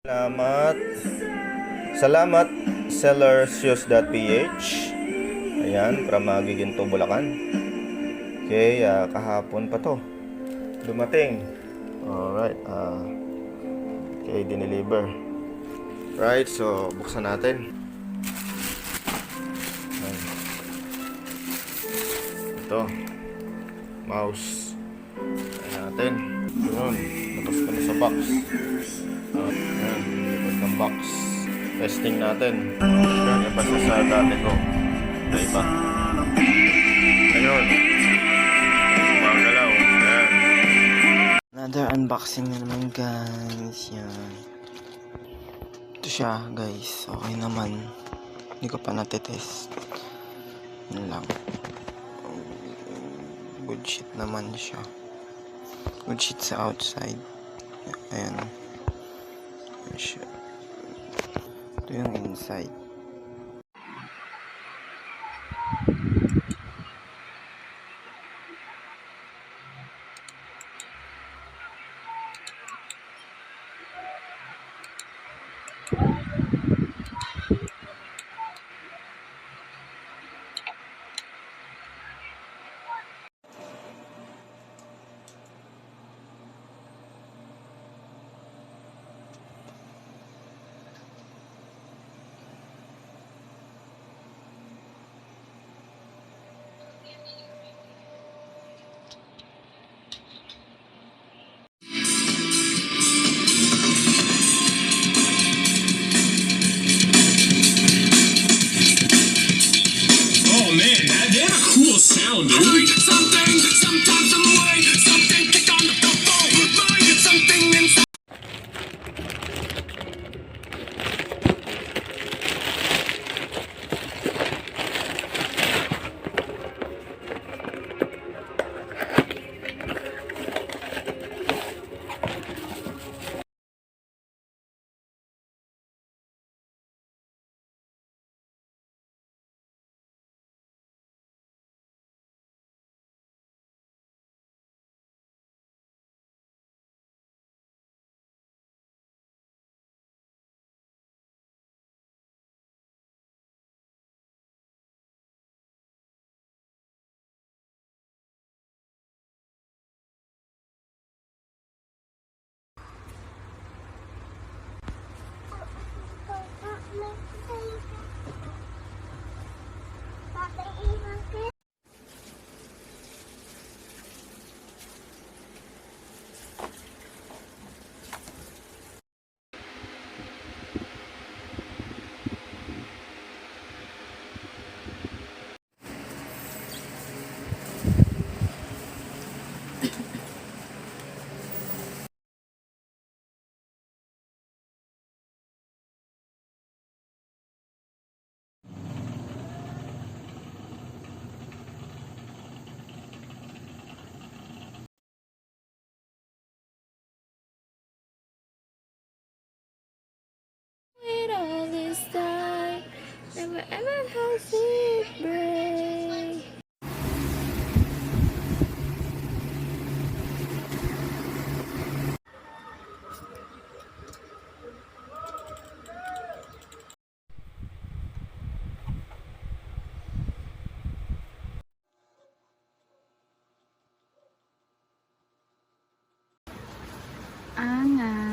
Salamat. Salamat seller zeus.ph. Ayan, from Giginto, Bulacan. Okay, kahapon pa to dumating. Alright, okay, dineliver. Right, so buksan natin. Ayan. Ito, mouse. Ayan natin. Yun, tapos ko na sa box. Ayan, likod ng box. Testing natin. Ayan, iba sa dati ko. Iba. Ayun. Magalaw. Ayan. Another unboxing na naman guys. Yan. Ito siya guys. Okay naman. Hindi ko pa natetest. Yun lang. Good shit naman siya. Good shit sa outside. Ayan. Ayan siya. Ito yung inside. Sound, dude. Something, sometimes I'm away. Something kick on the phone. Right, something inside. All this time, never ever has it break. Angas.